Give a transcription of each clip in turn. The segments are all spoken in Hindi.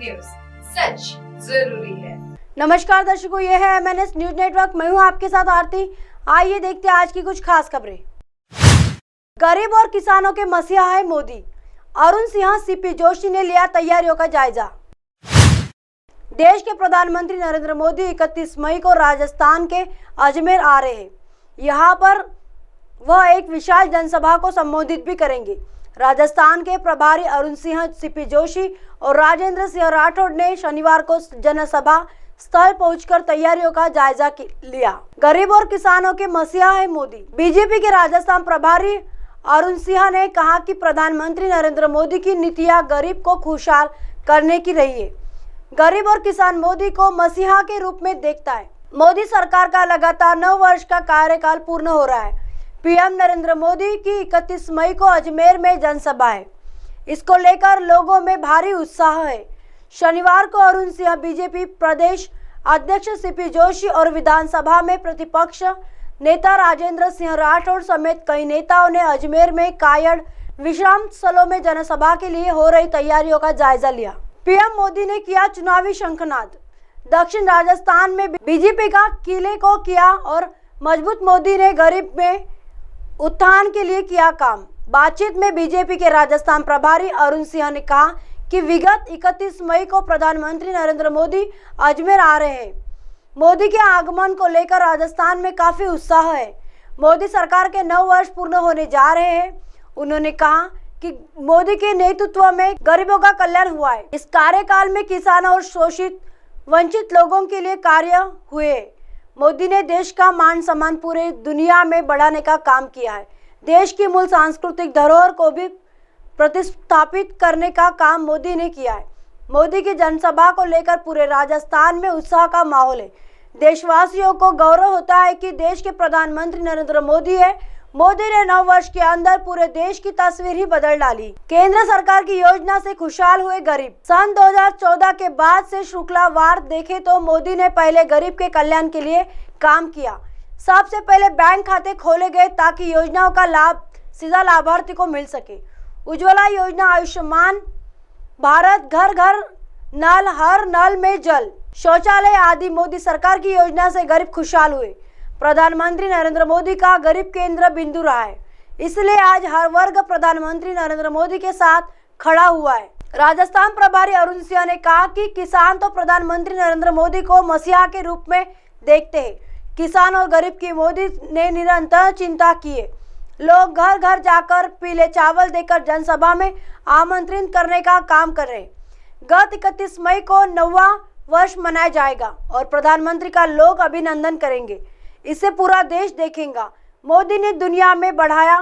न्यूज, सच जरूरी है। नमस्कार दर्शकों, ये है MNS न्यूज नेटवर्क। मैं हूँ आपके साथ आरती। आइए देखते हैं आज की कुछ खास खबरें। गरीब और किसानों के मसीहा है मोदी, अरुण सिंह CP जोशी ने लिया तैयारियों का जायजा। देश के प्रधानमंत्री नरेंद्र मोदी 31 मई को राजस्थान के अजमेर आ रहे हैं। यहाँ पर वह एक विशाल जनसभा को संबोधित भी करेंगे। राजस्थान के प्रभारी अरुण सिंह CP जोशी और राजेंद्र सिंह राठौड़ ने शनिवार को जनसभा स्थल पहुंचकर तैयारियों का जायजा लिया। गरीब और किसानों के मसीहा है मोदी। बीजेपी के राजस्थान प्रभारी अरुण सिंह ने कहा कि प्रधानमंत्री नरेंद्र मोदी की नीतियां गरीब को खुशहाल करने की रही है। गरीब और किसान मोदी को मसीहा के रूप में देखता है। मोदी सरकार का लगातार 9 वर्ष का कार्यकाल पूर्ण हो रहा है। PM नरेंद्र मोदी की 31 मई को अजमेर में जनसभा है। इसको लेकर लोगों में भारी उत्साह है। शनिवार को अरुण सिंह बीजेपी प्रदेश अध्यक्ष CP जोशी और विधानसभा में प्रतिपक्ष नेता राजेंद्र सिंह राठौड़ समेत कई नेताओं ने अजमेर में कायड़ विश्राम स्थलों में जनसभा के लिए हो रही तैयारियों का जायजा लिया। PM मोदी ने किया चुनावी शंखनाद। दक्षिण राजस्थान में बीजेपी का किले को किया और मजबूत। मोदी ने गरीब में उत्थान के लिए किया काम। बातचीत में बीजेपी के राजस्थान प्रभारी अरुण सिंह ने कहा कि विगत 31 मई को प्रधानमंत्री नरेंद्र मोदी अजमेर आ रहे हैं। मोदी के आगमन को लेकर राजस्थान में काफी उत्साह है। मोदी सरकार के 9 वर्ष पूर्ण होने जा रहे हैं। उन्होंने कहा कि मोदी के नेतृत्व में गरीबों का कल्याण हुआ है। इस कार्यकाल में किसानों और शोषित वंचित लोगों के लिए कार्य हुए। मोदी ने देश का मान सम्मान पूरे दुनिया में बढ़ाने का काम किया है। देश की मूल सांस्कृतिक धरोहर को भी प्रतिस्थापित करने का काम मोदी ने किया है। मोदी की जनसभा को लेकर पूरे राजस्थान में उत्साह का माहौल है। देशवासियों को गौरव होता है कि देश के प्रधानमंत्री नरेंद्र मोदी है। मोदी ने 9 वर्ष के अंदर पूरे देश की तस्वीर ही बदल डाली। केंद्र सरकार की योजना से खुशहाल हुए गरीब। सन 2014 के बाद से श्रृंखलावार देखें तो मोदी ने पहले गरीब के कल्याण के लिए काम किया। सबसे पहले बैंक खाते खोले गए ताकि योजनाओं का लाभ सीधा लाभार्थी को मिल सके। उज्ज्वला योजना, आयुष्मान भारत, घर घर नल, हर नल में जल, शौचालय आदि मोदी सरकार की योजना से गरीब खुशहाल हुए। प्रधानमंत्री नरेंद्र मोदी का गरीब केंद्र बिंदु रहा है, इसलिए आज हर वर्ग प्रधानमंत्री नरेंद्र मोदी के साथ खड़ा हुआ है। राजस्थान प्रभारी अरुण सिंह ने कहा कि किसान तो प्रधानमंत्री नरेंद्र मोदी को मसीहा के रूप में देखते हैं। किसान और गरीब की मोदी ने निरंतर चिंता की है। लोग घर घर जाकर पीले चावल देकर जनसभा में आमंत्रित करने का काम कर रहे हैं। गत 31 मई को 9वां वर्ष मनाया जाएगा और प्रधानमंत्री का लोग अभिनंदन करेंगे। इसे पूरा देश देखेगा। मोदी ने दुनिया में बढ़ाया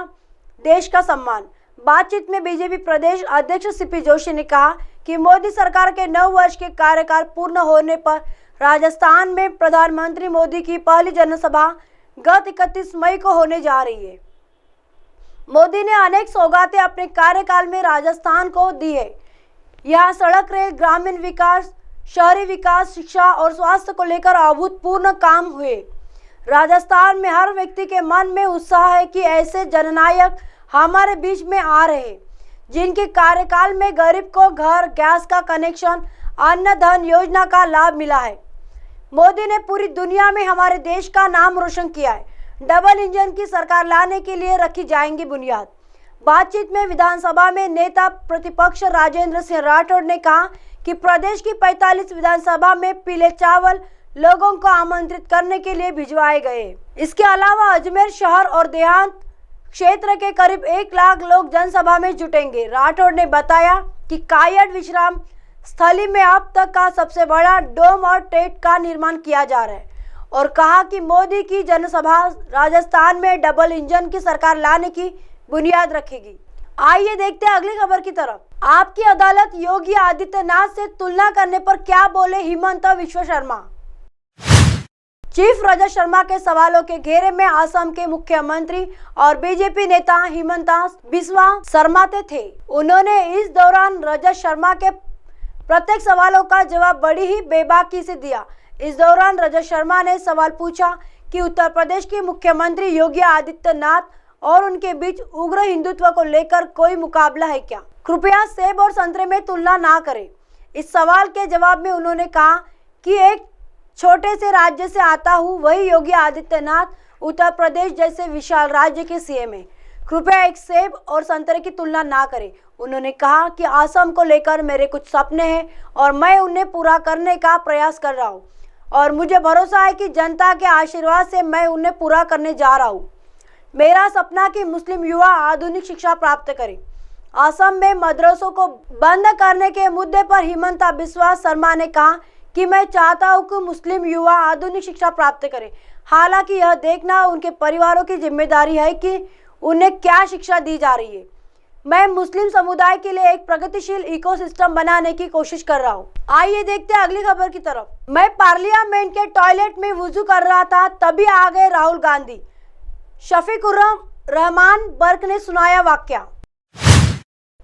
देश का सम्मान। बातचीत में बीजेपी प्रदेश अध्यक्ष CP जोशी ने कहा कि मोदी सरकार के 9 वर्ष के कार्यकाल पूर्ण होने पर राजस्थान में प्रधानमंत्री मोदी की पहली जनसभा गत 31 मई को होने जा रही है। मोदी ने अनेक सौगातें अपने कार्यकाल में राजस्थान को दी है। यहाँ सड़क, रेल, ग्रामीण विकास, शहरी विकास, शिक्षा और स्वास्थ्य को लेकर अभूतपूर्व काम हुए। राजस्थान में हर व्यक्ति के मन में उत्साह है कि ऐसे जननायक हमारे बीच में आ रहे हैं जिनके कार्यकाल में गरीब को घर, गैस का कनेक्शन, अन्न धन योजना का लाभ मिला है। मोदी ने पूरी दुनिया में हमारे देश का नाम रोशन किया है। डबल इंजन की सरकार लाने के लिए रखी जाएंगी बुनियाद। बातचीत में विधानसभा में नेता प्रतिपक्ष राजेंद्र सिंह राठौड़ ने कहा कि प्रदेश की 45 विधानसभा में पीले चावल लोगों को आमंत्रित करने के लिए भिजवाए गए। इसके अलावा अजमेर शहर और देहात क्षेत्र के करीब 1 लाख लोग जनसभा में जुटेंगे। राठौड़ ने बताया कि कायड़ विश्राम स्थली में अब तक का सबसे बड़ा डोम और टेंट का निर्माण किया जा रहा है और कहा कि मोदी की जनसभा राजस्थान में डबल इंजन की सरकार लाने की बुनियाद रखेगी। आइए देखते हैं अगली खबर की तरफ। आपकी अदालत योगी आदित्यनाथ से तुलना करने पर क्या बोले हिमंत विश्व शर्मा। चीफ रजत शर्मा के सवालों के घेरे में असम के मुख्यमंत्री और बीजेपी नेता हिमंता बिस्वा शर्मा थे। उन्होंने इस दौरान रजत शर्मा के प्रत्येक सवालों का जवाब बड़ी ही बेबाकी से दिया। इस दौरान रजत शर्मा ने सवाल पूछा कि उत्तर प्रदेश के मुख्यमंत्री योगी आदित्यनाथ और उनके बीच उग्र हिंदुत्व को लेकर कोई मुकाबला है क्या। कृपया सेब और संतरे में तुलना ना करें। इस सवाल के जवाब में उन्होंने कहा कि एक छोटे से राज्य से आता हूँ, वही योगी आदित्यनाथ उत्तर प्रदेश जैसे विशाल राज्य के सीएम है। कृपया एक सेब और संतरे की तुलना ना करें। उन्होंने कहा कि असम को लेकर मेरे कुछ सपने हैं और मैं उन्हें पूरा करने का प्रयास कर रहा हूं और मुझे भरोसा है कि जनता के आशीर्वाद से मैं उन्हें पूरा करने जा रहा हूं। मेरा सपना कि मुस्लिम युवा आधुनिक शिक्षा प्राप्त करें। असम में मदरसों को बंद करने के मुद्दे पर हिमंता बिस्वा शर्मा ने कहा कि मैं चाहता हूं कि मुस्लिम युवा आधुनिक शिक्षा प्राप्त करें। हालांकि यह देखना उनके परिवारों की जिम्मेदारी है कि उन्हें क्या शिक्षा दी जा रही है। मैं मुस्लिम समुदाय के लिए एक प्रगतिशील इकोसिस्टम बनाने की कोशिश कर रहा हूँ। आइए देखते हैं अगली खबर की तरफ। मैं पार्लियामेंट के टॉयलेट में वुजू कर रहा था, तभी आ गए राहुल गांधी। शफीकुर रहमान बर्क ने सुनाया वाकया।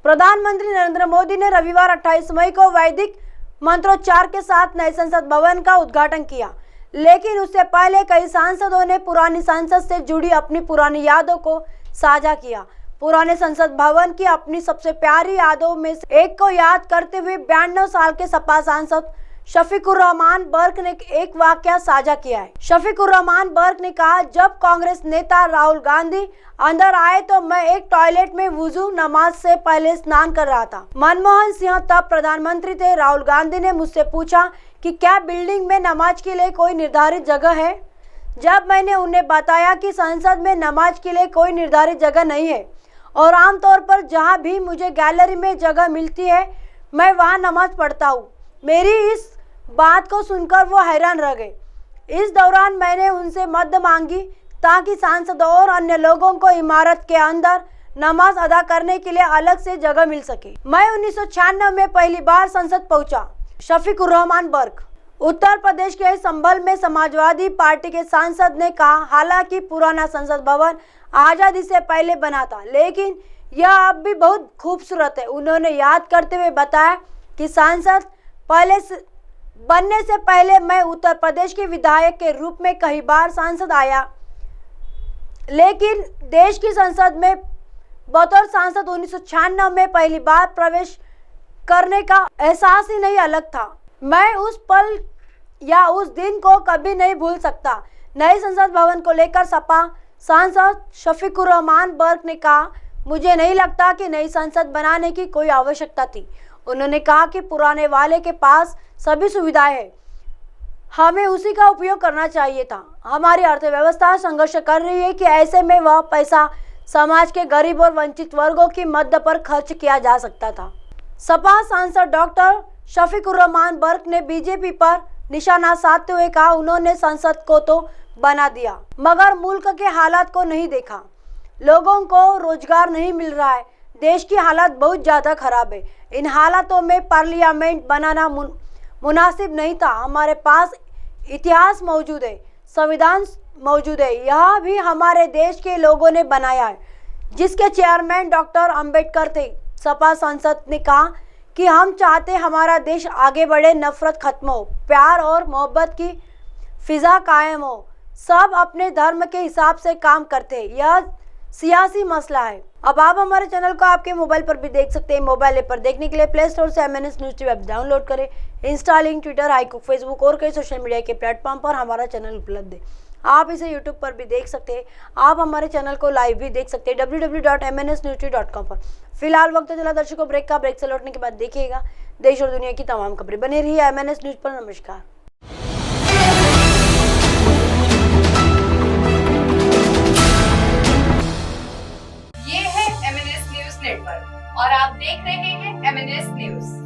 प्रधानमंत्री नरेंद्र मोदी ने रविवार 28 मई को वैदिक मंत्रोच्चार के साथ नए संसद भवन का उद्घाटन किया, लेकिन उससे पहले कई सांसदों ने पुरानी संसद से जुड़ी अपनी पुरानी यादों को साझा किया। पुराने संसद भवन की अपनी सबसे प्यारी यादों में से एक को याद करते हुए 92 साल के सपा सांसद शफीकुर रहमान बर्क ने एक वाकया साझा किया है। शफीकुर रहमान बर्क ने कहा, जब कांग्रेस नेता राहुल गांधी अंदर आए तो मैं एक टॉयलेट में वुजू नमाज से पहले स्नान कर रहा था। मनमोहन सिंह तब प्रधानमंत्री थे। राहुल गांधी ने मुझसे पूछा कि क्या बिल्डिंग में नमाज के लिए कोई निर्धारित जगह है। जब मैंने उन्हें बताया कि संसद में नमाज के लिए कोई निर्धारित जगह नहीं है और आमतौर पर जहां भी मुझे गैलरी में जगह मिलती है मैं वहां नमाज पढ़ता हूं, मेरी इस बात को सुनकर वो हैरान रह गए। इस दौरान मैंने उनसे मदद मांगी ताकि सांसदों और अन्य लोगों को इमारत के अंदर नमाज अदा करने के लिए अलग से जगह मिल सके। मैं 1996 में पहली बार संसद पहुंचा। शफीकुर रहमान बर्क। उत्तर प्रदेश के संभल में समाजवादी पार्टी के सांसद ने कहा, हालांकि पुराना संसद भवन आजादी से पहले बना था, लेकिन यह अब भी बहुत खूबसूरत है। उन्होंने याद करते हुए बताया कि सांसद बनने से पहले मैं उत्तर प्रदेश के विधायक के रूप में कई बार सांसद आया, लेकिन देश की संसद में बतौर सांसद 1996 में पहली बार प्रवेश करने का एहसास ही नहीं अलग था। मैं उस पल या उस दिन को कभी नहीं भूल सकता। नए संसद भवन को लेकर सपा सांसद शफीकुर रहमान बर्क ने कहा, मुझे नहीं लगता कि नई संसद बनाने की कोई आवश्यकता थी। उन्होंने कहा कि पुराने वाले के पास सभी सुविधाएं हैं, हमें उसी का उपयोग करना चाहिए था। हमारी अर्थव्यवस्था संघर्ष कर रही है कि ऐसे में वह पैसा समाज के गरीब और वंचित वर्गों की मदद पर खर्च किया जा सकता था। सपा सांसद डॉक्टर शफीकुर रहमान बर्क ने बीजेपी पर निशाना साधते हुए कहा, उन्होंने संसद को तो बना दिया मगर मुल्क के हालात को नहीं देखा। लोगों को रोजगार नहीं मिल रहा है, देश की हालत बहुत ज्यादा खराब है। इन हालातों में पार्लियामेंट बनाना मुनासिब नहीं था। हमारे पास इतिहास मौजूद है, संविधान मौजूद है, यह भी हमारे देश के लोगों ने बनाया है, जिसके चेयरमैन डॉक्टर अंबेडकर थे। सपा सांसद ने कहा कि हम चाहते हमारा देश आगे बढ़े, नफरत खत्म हो, प्यार और मोहब्बत की फिजा कायम हो, सब अपने धर्म के हिसाब से काम करते हैं, यह सियासी मसला है। अब आप हमारे चैनल को आपके मोबाइल पर भी देख सकते हैं। मोबाइल ऐप पर देखने के लिए प्ले स्टोर से MNS news TV app download करें। इंस्टा, लिंक, ट्विटर, हाईकुक, फेसबुक और कई सोशल मीडिया के प्लेटफॉर्म पर हमारा चैनल उपलब्ध है। आप इसे यूट्यूब पर भी देख सकते हैं। आप हमारे चैनल को लाइव भी देख सकते हैं www.mnsnewstv.com पर। फिलहाल वक्त चला दर्शकों ब्रेक का। ब्रेक से लौटने के बाद देखिएगा देश और दुनिया की तमाम खबरें। बने रहिए MNS न्यूज पर। नमस्कार। ये है MNS न्यूज नेटवर्क और आप देख रहे हैं MNS न्यूज।